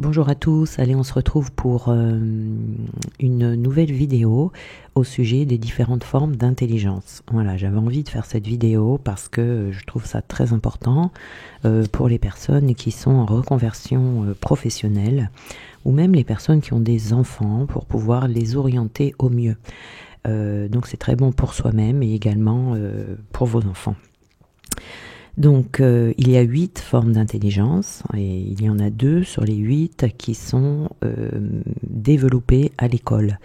Bonjour à tous, allez on se retrouve pour une nouvelle vidéo au sujet des différentes formes d'intelligence. Voilà, j'avais envie de faire cette vidéo parce que je trouve ça très important pour les personnes qui sont en reconversion professionnelle ou même les personnes qui ont des enfants pour pouvoir les orienter au mieux. Donc c'est très bon pour soi-même et également pour vos enfants. Donc, il y a 8 formes d'intelligence et il y en a 2 sur les 8 qui sont développées à l'école.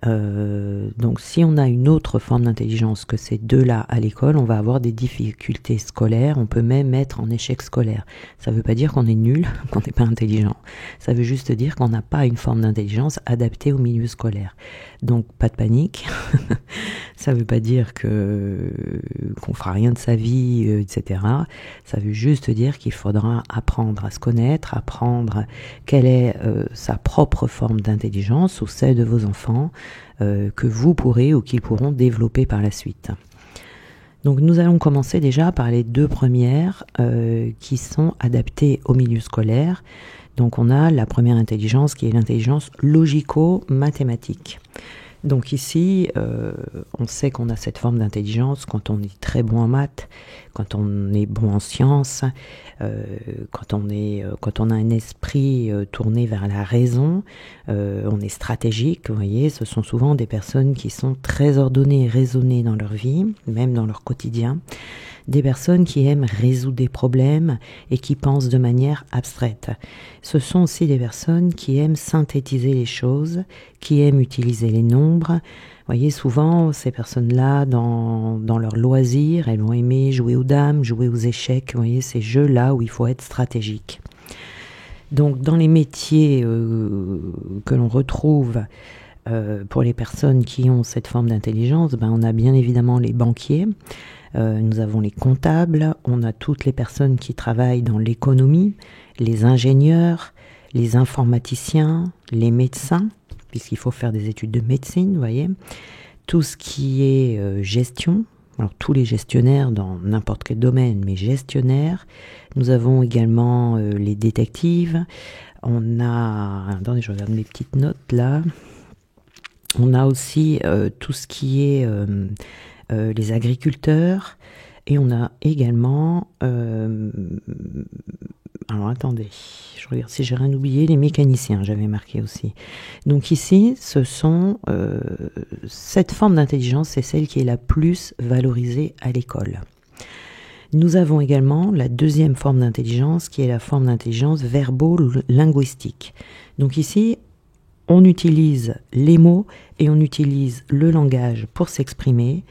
Donc, si on a une autre forme d'intelligence que ces 2-là à l'école, on va avoir des difficultés scolaires, on peut même être en échec scolaire. Ça ne veut pas dire qu'on est nul, qu'on n'est pas intelligent. Ça veut juste dire qu'on n'a pas une forme d'intelligence adaptée au milieu scolaire. Donc, pas de panique. Ça veut pas dire qu'on fera rien de sa vie, etc. Ça veut juste dire qu'il faudra apprendre à se connaître, apprendre quelle est sa propre forme d'intelligence ou celle de vos enfants que vous pourrez ou qu'ils pourront développer par la suite. Donc nous allons commencer déjà par les 2 premières qui sont adaptées au milieu scolaire. Donc on a la première intelligence qui est l'intelligence logico-mathématique. Donc ici, on sait qu'on a cette forme d'intelligence quand on est très bon en maths, quand on est bon en sciences, quand on a un esprit tourné vers la raison, on est stratégique, vous voyez, ce sont souvent des personnes qui sont très ordonnées et raisonnées dans leur vie, même dans leur quotidien. Des personnes qui aiment résoudre des problèmes et qui pensent de manière abstraite. Ce sont aussi des personnes qui aiment synthétiser les choses, qui aiment utiliser les nombres. Vous voyez, souvent, ces personnes-là, dans leurs loisirs, elles vont aimer jouer aux dames, jouer aux échecs. Vous voyez, ces jeux-là où il faut être stratégique. Donc, dans les métiers que l'on retrouve pour les personnes qui ont cette forme d'intelligence, on a bien évidemment les banquiers. Nous avons les comptables, on a toutes les personnes qui travaillent dans l'économie, les ingénieurs, les informaticiens, les médecins, puisqu'il faut faire des études de médecine, vous voyez. Tout ce qui est gestion, alors tous les gestionnaires dans n'importe quel domaine, mais gestionnaires. Nous avons également les détectives. On a... Attendez, je regarde mes petites notes là. On a aussi tout ce qui est... les agriculteurs, et on a également, alors attendez, je regarde si j'ai rien oublié, les mécaniciens, j'avais marqué aussi. Donc ici, ce sont, cette forme d'intelligence, c'est celle qui est la plus valorisée à l'école. Nous avons également la deuxième forme d'intelligence, qui est la forme d'intelligence verbo-linguistique. Donc ici, on utilise les mots et on utilise le langage pour s'exprimer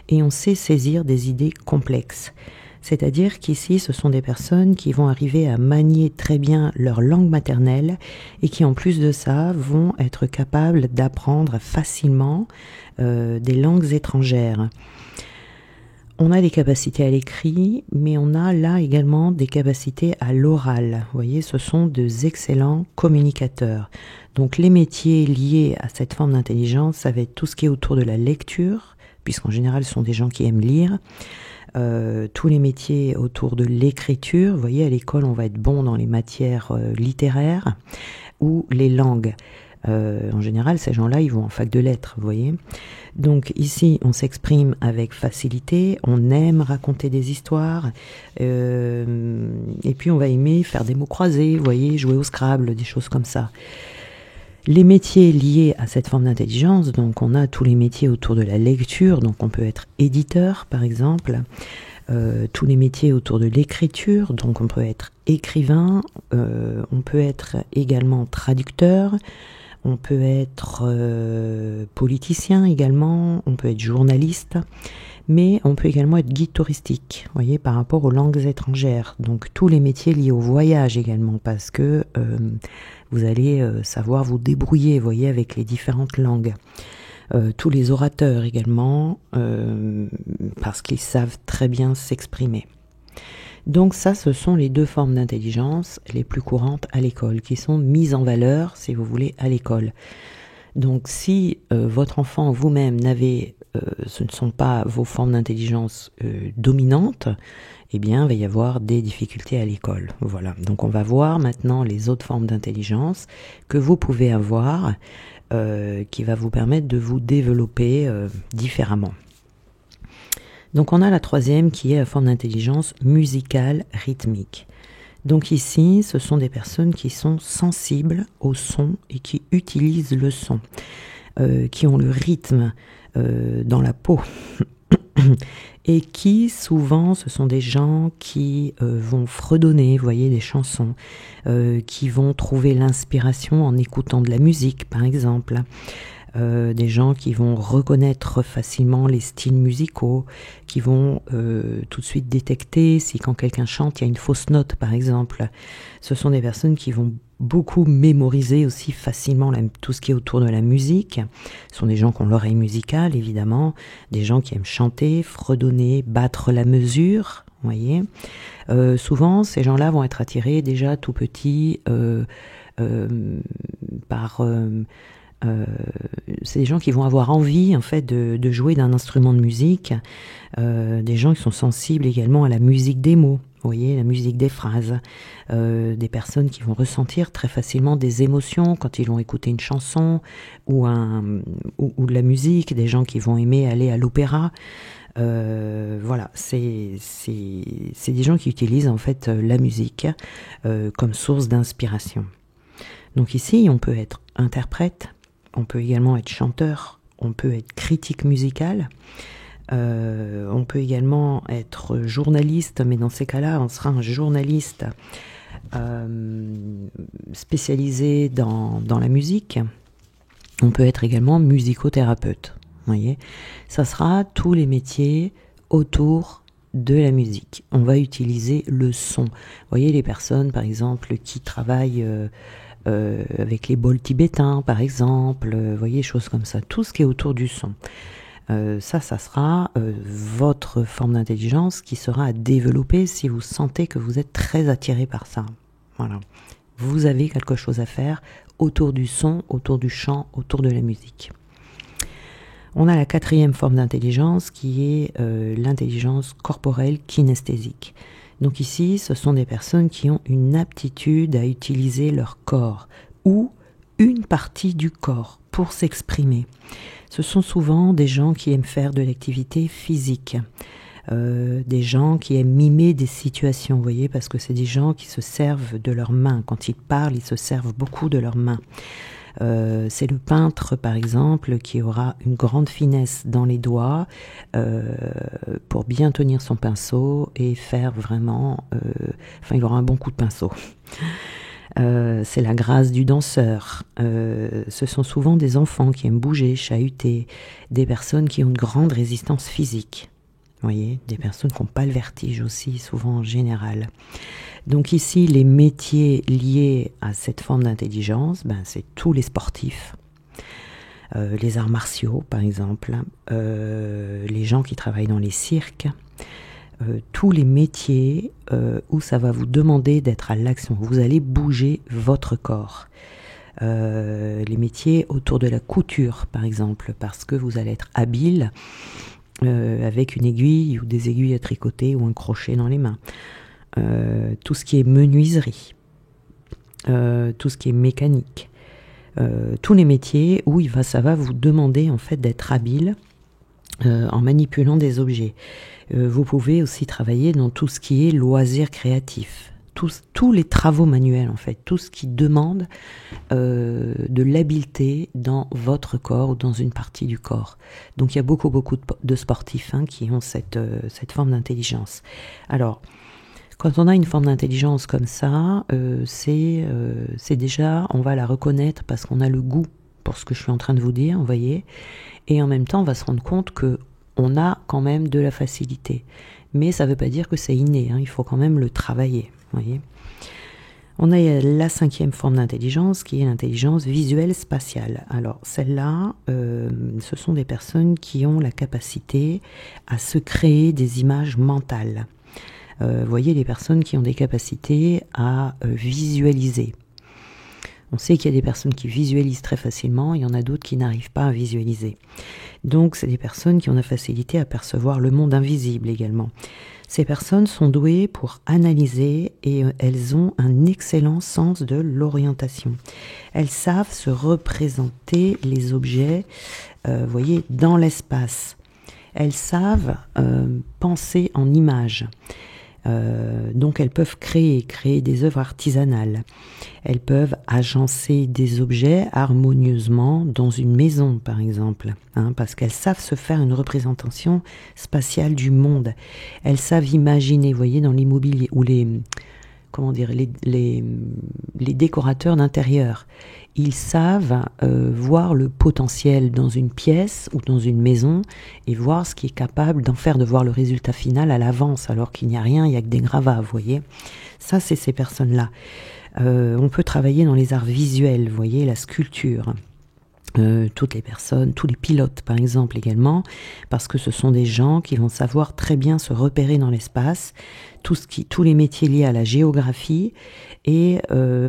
et on sait saisir des idées complexes. C'est-à-dire qu'ici, ce sont des personnes qui vont arriver à manier très bien leur langue maternelle et qui, en plus de ça, vont être capables d'apprendre facilement des langues étrangères. On a des capacités à l'écrit, mais on a là également des capacités à l'oral. Vous voyez, ce sont des excellents communicateurs. Donc les métiers liés à cette forme d'intelligence, ça va être tout ce qui est autour de la lecture, puisqu'en général ce sont des gens qui aiment lire. Tous les métiers autour de l'écriture, vous voyez, à l'école on va être bon dans les matières littéraires ou les langues. En général, ces gens-là, ils vont en fac de lettres, vous voyez. Donc ici, on s'exprime avec facilité, on aime raconter des histoires, et puis on va aimer faire des mots croisés, vous voyez, jouer au Scrabble, des choses comme ça. Les métiers liés à cette forme d'intelligence, donc on a tous les métiers autour de la lecture, donc on peut être éditeur par exemple, tous les métiers autour de l'écriture, donc on peut être écrivain, on peut être également traducteur, on peut être politicien également, on peut être journaliste, mais on peut également être guide touristique, vous voyez, par rapport aux langues étrangères. Donc tous les métiers liés au voyage également, parce que vous allez savoir vous débrouiller, vous voyez, avec les différentes langues. Tous les orateurs également, parce qu'ils savent très bien s'exprimer. Donc ça, ce sont les 2 formes d'intelligence les plus courantes à l'école, qui sont mises en valeur, si vous voulez, à l'école. Donc si votre enfant vous-même ce ne sont pas vos formes d'intelligence dominantes, eh bien, il va y avoir des difficultés à l'école. Voilà. Donc, on va voir maintenant les autres formes d'intelligence que vous pouvez avoir, qui va vous permettre de vous développer différemment. Donc, on a la troisième qui est la forme d'intelligence musicale rythmique. Donc ici, ce sont des personnes qui sont sensibles au son et qui utilisent le son, qui ont le rythme dans la peau. Et qui, souvent, ce sont des gens qui vont fredonner, vous voyez, des chansons, qui vont trouver l'inspiration en écoutant de la musique, par exemple. Des gens qui vont reconnaître facilement les styles musicaux, qui vont tout de suite détecter si quand quelqu'un chante, il y a une fausse note, par exemple. Ce sont des personnes qui vont beaucoup mémoriser aussi facilement tout ce qui est autour de la musique. Ce sont des gens qui ont l'oreille musicale, évidemment, des gens qui aiment chanter, fredonner, battre la mesure, vous voyez. Souvent, ces gens-là vont être attirés déjà tout petits par... c'est des gens qui vont avoir envie en fait de jouer d'un instrument de musique, des gens qui sont sensibles également à la musique des mots, vous voyez, la musique des phrases, des personnes qui vont ressentir très facilement des émotions quand ils vont écouter une chanson ou de la musique, des gens qui vont aimer aller à l'opéra. Voilà, c'est des gens qui utilisent en fait la musique comme source d'inspiration. Donc ici, on peut être interprète, on peut également être chanteur, on peut être critique musical, on peut également être journaliste, mais dans ces cas-là, on sera un journaliste spécialisé dans la musique. On peut être également musicothérapeute, vous voyez. Ça sera tous les métiers autour de la musique. On va utiliser le son. Vous voyez, les personnes, par exemple, qui travaillent... avec les bols tibétains par exemple, vous voyez, choses comme ça, tout ce qui est autour du son. Ça sera votre forme d'intelligence qui sera à développer si vous sentez que vous êtes très attiré par ça. Voilà. Vous avez quelque chose à faire autour du son, autour du chant, autour de la musique. On a la quatrième forme d'intelligence qui est l'intelligence corporelle kinesthésique. Donc ici, ce sont des personnes qui ont une aptitude à utiliser leur corps ou une partie du corps pour s'exprimer. Ce sont souvent des gens qui aiment faire de l'activité physique, des gens qui aiment mimer des situations, vous voyez, parce que c'est des gens qui se servent de leurs mains. Quand ils parlent, ils se servent beaucoup de leurs mains. C'est le peintre, par exemple, qui aura une grande finesse dans les doigts pour bien tenir son pinceau et faire vraiment... il aura un bon coup de pinceau. C'est la grâce du danseur. Ce sont souvent des enfants qui aiment bouger, chahuter, des personnes qui ont une grande résistance physique. Vous voyez, des personnes qui n'ont pas le vertige aussi, souvent en général. Donc ici, les métiers liés à cette forme d'intelligence, c'est tous les sportifs, les arts martiaux par exemple, les gens qui travaillent dans les cirques, tous les métiers où ça va vous demander d'être à l'action, vous allez bouger votre corps. Les métiers autour de la couture par exemple, parce que vous allez être habile avec une aiguille ou des aiguilles à tricoter ou un crochet dans les mains. Tout ce qui est menuiserie, tout ce qui est mécanique, tous les métiers où ça va vous demander en fait d'être habile en manipulant des objets. Vous pouvez aussi travailler dans tout ce qui est loisirs créatifs, tous les travaux manuels en fait, tout ce qui demande de l'habileté dans votre corps ou dans une partie du corps. Donc il y a beaucoup de sportifs qui ont cette forme d'intelligence. Alors, quand on a une forme d'intelligence comme ça, c'est déjà, on va la reconnaître parce qu'on a le goût pour ce que je suis en train de vous dire, vous voyez, et en même temps, on va se rendre compte que on a quand même de la facilité. Mais ça ne veut pas dire que c'est inné, il faut quand même le travailler, vous voyez. On a la cinquième forme d'intelligence qui est l'intelligence visuelle spatiale. Alors celle-là, ce sont des personnes qui ont la capacité à se créer des images mentales. Vous voyez, les personnes qui ont des capacités à visualiser. On sait qu'il y a des personnes qui visualisent très facilement, il y en a d'autres qui n'arrivent pas à visualiser. Donc c'est des personnes qui ont la facilité à percevoir le monde invisible également. Ces personnes sont douées pour analyser et elles ont un excellent sens de l'orientation. Elles savent se représenter les objets, voyez, dans l'espace. Elles savent penser en images. Donc elles peuvent créer des œuvres artisanales. Elles peuvent agencer des objets harmonieusement dans une maison, par exemple, parce qu'elles savent se faire une représentation spatiale du monde. Elles savent imaginer, vous voyez, dans l'immobilier, ou les décorateurs d'intérieur. Ils savent voir le potentiel dans une pièce ou dans une maison et voir ce qui est capable d'en faire, de voir le résultat final à l'avance, alors qu'il n'y a rien, il n'y a que des gravats, vous voyez. Ça, c'est ces personnes-là. On peut travailler dans les arts visuels, vous voyez, la sculpture. Toutes les personnes, tous les pilotes par exemple également, parce que ce sont des gens qui vont savoir très bien se repérer dans l'espace, tous les métiers liés à la géographie, et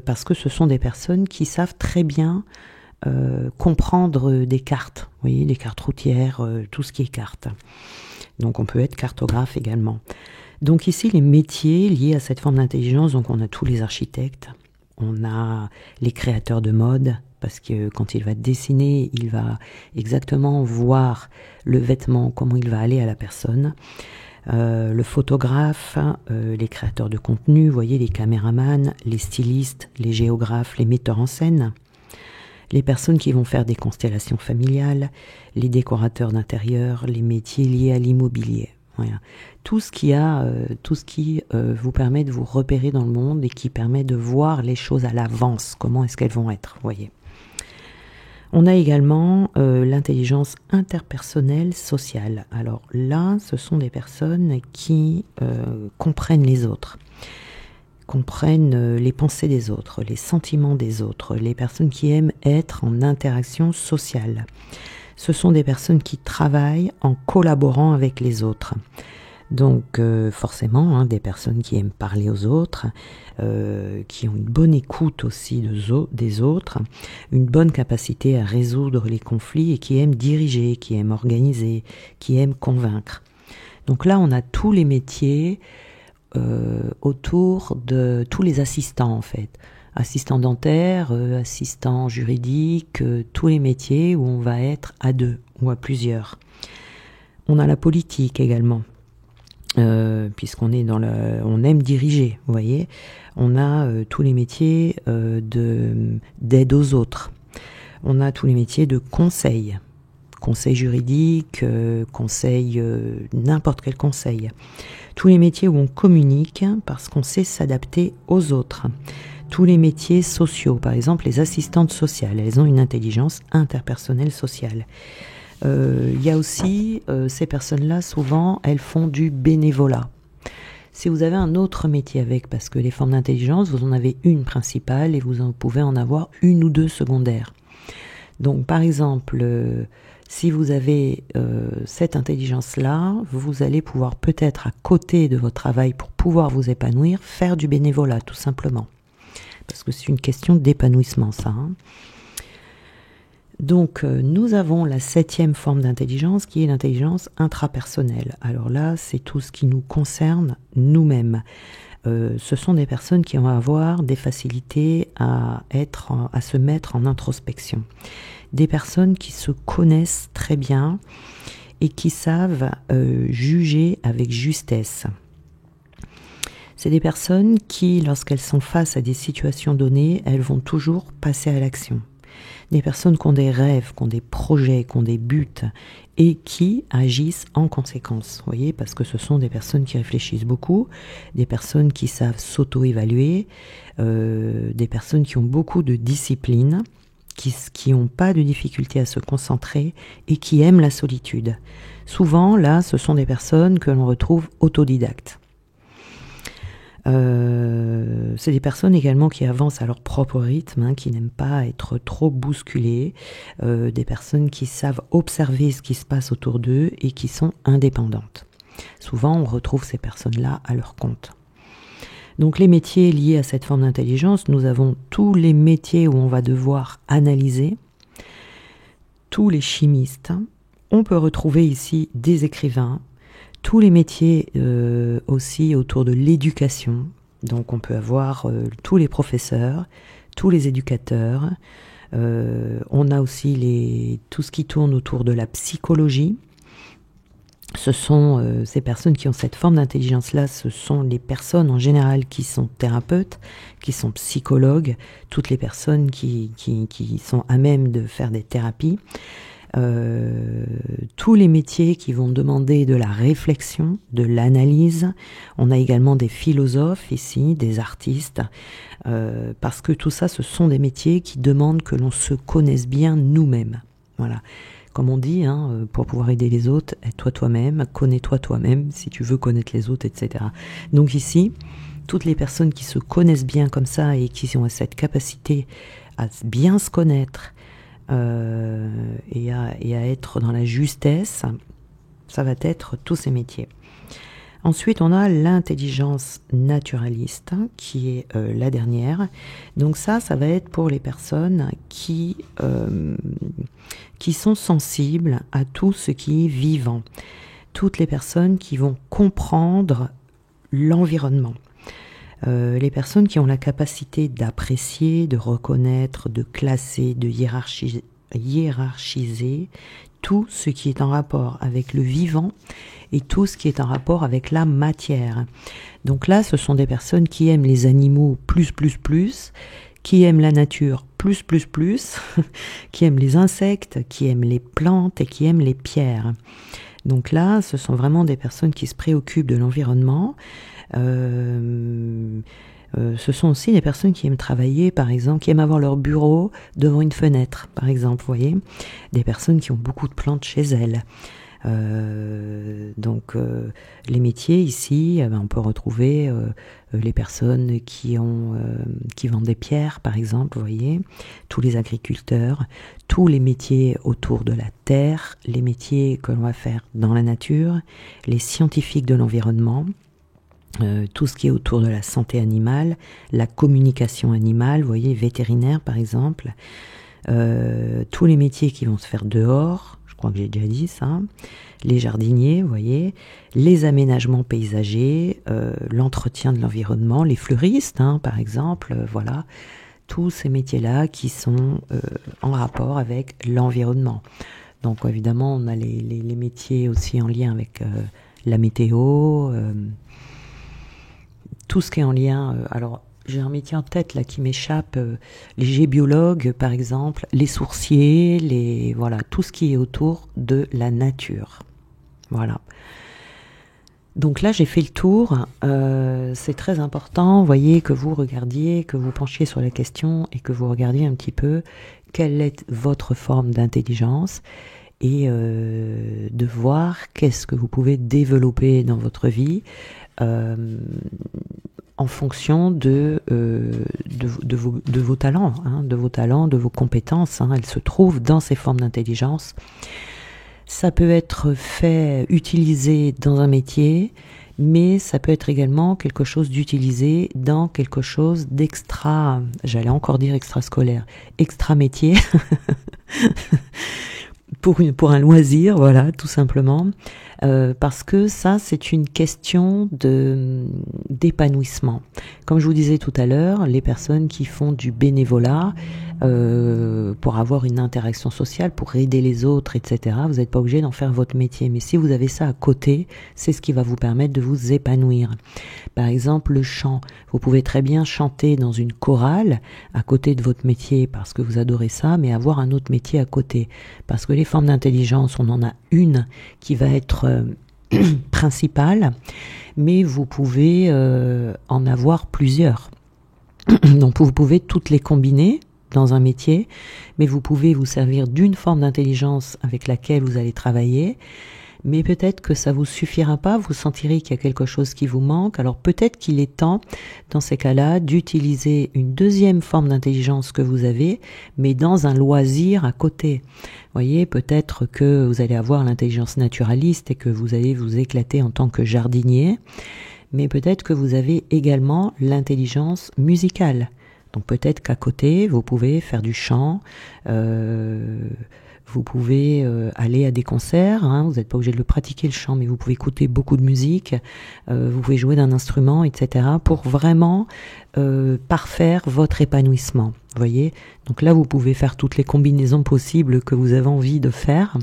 parce que ce sont des personnes qui savent très bien comprendre des cartes, vous voyez, des cartes routières, tout ce qui est cartes. Donc on peut être cartographe également. Donc ici les métiers liés à cette forme d'intelligence, donc on a tous les architectes, on a les créateurs de mode, parce que quand il va dessiner, il va exactement voir le vêtement, comment il va aller à la personne. Le photographe, les créateurs de contenu, vous voyez, les caméramans, les stylistes, les géographes, les metteurs en scène, les personnes qui vont faire des constellations familiales, les décorateurs d'intérieur, les métiers liés à l'immobilier. Voilà. Tout ce qui vous permet de vous repérer dans le monde et qui permet de voir les choses à l'avance, comment est-ce qu'elles vont être, vous voyez. On a également l'intelligence interpersonnelle sociale. Alors là, ce sont des personnes qui comprennent les autres, comprennent les pensées des autres, les sentiments des autres, les personnes qui aiment être en interaction sociale. Ce sont des personnes qui travaillent en collaborant avec les autres. Donc forcément, des personnes qui aiment parler aux autres, qui ont une bonne écoute aussi des autres, une bonne capacité à résoudre les conflits et qui aiment diriger, qui aiment organiser, qui aiment convaincre. Donc là, on a tous les métiers autour de tous les assistants en fait. Assistant dentaire, assistant juridique, tous les métiers où on va être à deux ou à plusieurs. On a la politique également. Puisqu'on est on aime diriger, vous voyez. On a tous les métiers d'aide aux autres. On a tous les métiers de conseil juridique, conseil, n'importe quel conseil. Tous les métiers où on communique parce qu'on sait s'adapter aux autres. Tous les métiers sociaux, par exemple les assistantes sociales, elles ont une intelligence interpersonnelle sociale. Il y a aussi ces personnes-là, souvent, elles font du bénévolat. Si vous avez un autre métier avec, parce que les formes d'intelligence, vous en avez une principale et vous pouvez en avoir une ou deux secondaires. Donc, par exemple, si vous avez cette intelligence-là, vous allez pouvoir peut-être, à côté de votre travail, pour pouvoir vous épanouir, faire du bénévolat, tout simplement. Parce que c'est une question d'épanouissement, ça. Donc, nous avons la 7e forme d'intelligence qui est l'intelligence intrapersonnelle. Alors là, c'est tout ce qui nous concerne nous-mêmes. Ce sont des personnes qui vont avoir des facilités à se mettre en introspection. Des personnes qui se connaissent très bien et qui savent juger avec justesse. C'est des personnes qui, lorsqu'elles sont face à des situations données, elles vont toujours passer à l'action. Des personnes qui ont des rêves, qui ont des projets, qui ont des buts et qui agissent en conséquence. Vous voyez, parce que ce sont des personnes qui réfléchissent beaucoup, des personnes qui savent s'auto-évaluer, des personnes qui ont beaucoup de discipline, qui n'ont pas de difficulté à se concentrer et qui aiment la solitude. Souvent, là, ce sont des personnes que l'on retrouve autodidactes. C'est des personnes également qui avancent à leur propre rythme, qui n'aiment pas être trop bousculées, des personnes qui savent observer ce qui se passe autour d'eux et qui sont indépendantes. Souvent, on retrouve ces personnes-là à leur compte. Donc les métiers liés à cette forme d'intelligence, nous avons tous les métiers où on va devoir analyser, tous les chimistes, on peut retrouver ici des écrivains, tous les métiers aussi autour de l'éducation, donc on peut avoir tous les professeurs, tous les éducateurs, on a aussi tout ce qui tourne autour de la psychologie. Ce sont ces personnes qui ont cette forme d'intelligence-là, ce sont les personnes en général qui sont thérapeutes, qui sont psychologues, toutes les personnes qui sont à même de faire des thérapies. Tous les métiers qui vont demander de la réflexion, de l'analyse. On a également des philosophes ici, des artistes, parce que tout ça, ce sont des métiers qui demandent que l'on se connaisse bien nous-mêmes. Voilà. Comme on dit, pour pouvoir aider les autres, aide-toi toi-même, connais-toi toi-même si tu veux connaître les autres, etc. Donc ici, toutes les personnes qui se connaissent bien comme ça et qui ont cette capacité à bien se connaître et à être dans la justesse, ça va être tous ces métiers. Ensuite, on a l'intelligence naturaliste, qui est la dernière. Donc ça va être pour les personnes qui sont sensibles à tout ce qui est vivant. Toutes les personnes qui vont comprendre l'environnement. Les personnes qui ont la capacité d'apprécier, de reconnaître, de classer, de hiérarchiser tout ce qui est en rapport avec le vivant et tout ce qui est en rapport avec la matière. Donc là, ce sont des personnes qui aiment les animaux plus, qui aiment la nature plus, qui aiment les insectes, qui aiment les plantes et qui aiment les pierres. Donc là, ce sont vraiment des personnes qui se préoccupent de l'environnement. Ce sont aussi des personnes qui aiment travailler, par exemple, qui aiment avoir leur bureau devant une fenêtre, par exemple, vous voyez. Des personnes qui ont beaucoup de plantes chez elles. Donc les métiers ici, on peut retrouver les personnes qui vendent des pierres, par exemple, vous voyez, tous les agriculteurs, tous les métiers autour de la terre, les métiers que l'on va faire dans la nature, les scientifiques de l'environnement, tout ce qui est autour de la santé animale, la communication animale, vous voyez, vétérinaire par exemple, tous les métiers qui vont se faire dehors, je crois que j'ai déjà dit ça, les jardiniers, vous voyez, les aménagements paysagers, l'entretien de l'environnement, les fleuristes, par exemple, voilà, tous ces métiers-là qui sont en rapport avec l'environnement. Donc évidemment, on a les métiers aussi en lien avec la météo, tout ce qui est en lien, alors j'ai un métier en tête là qui m'échappe, les gébiologues par exemple, les sourciers, voilà, tout ce qui est autour de la nature. Voilà. Donc là j'ai fait le tour, c'est très important, vous voyez, que vous regardiez, que vous penchiez sur la question et que vous regardiez un petit peu quelle est votre forme d'intelligence et de voir qu'est-ce que vous pouvez développer dans votre vie en fonction de vos talents, de vos compétences. Elles se trouvent dans ces formes d'intelligence. Ça peut être utilisé dans un métier, mais ça peut être également quelque chose d'utilisé dans quelque chose d'extra, j'allais encore dire extrascolaire, extra-métier, pour un loisir, voilà, tout simplement. Parce que ça, c'est une question d'épanouissement. Comme je vous disais tout à l'heure, les personnes qui font du bénévolat pour avoir une interaction sociale, pour aider les autres, etc., vous n'êtes pas obligé d'en faire votre métier. Mais si vous avez ça à côté, c'est ce qui va vous permettre de vous épanouir. Par exemple, le chant. Vous pouvez très bien chanter dans une chorale à côté de votre métier parce que vous adorez ça, mais avoir un autre métier à côté. Parce que les formes d'intelligence, on en a une qui va être principale, mais vous pouvez en avoir plusieurs. Donc vous pouvez toutes les combiner dans un métier, mais vous pouvez vous servir d'une forme d'intelligence avec laquelle vous allez travailler, mais peut-être que ça vous suffira pas, vous sentirez qu'il y a quelque chose qui vous manque, alors peut-être qu'il est temps, dans ces cas-là, d'utiliser une deuxième forme d'intelligence que vous avez, mais dans un loisir à côté. Vous voyez, peut-être que vous allez avoir l'intelligence naturaliste et que vous allez vous éclater en tant que jardinier, mais peut-être que vous avez également l'intelligence musicale. Donc peut-être qu'à côté, vous pouvez faire du chant, vous pouvez aller à des concerts, hein, vous n'êtes pas obligé de le pratiquer le chant, mais vous pouvez écouter beaucoup de musique, vous pouvez jouer d'un instrument, etc. pour vraiment parfaire votre épanouissement. Vous voyez ? Donc là, vous pouvez faire toutes les combinaisons possibles que vous avez envie de faire,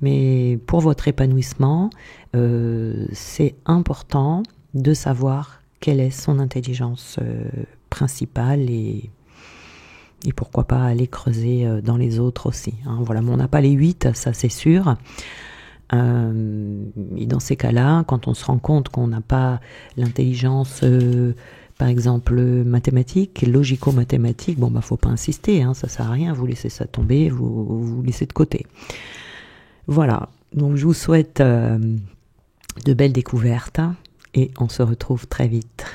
mais pour votre épanouissement, c'est important de savoir quelle est son intelligence principale et pourquoi pas aller creuser dans les autres aussi. Hein. Voilà, mais on n'a pas les 8, ça c'est sûr. Et dans ces cas-là, quand on se rend compte qu'on n'a pas l'intelligence, par exemple mathématique, logico-mathématique, bon bah faut pas insister, hein, ça sert à rien, vous laissez ça tomber, vous laissez de côté. Voilà, donc je vous souhaite de belles découvertes et on se retrouve très vite.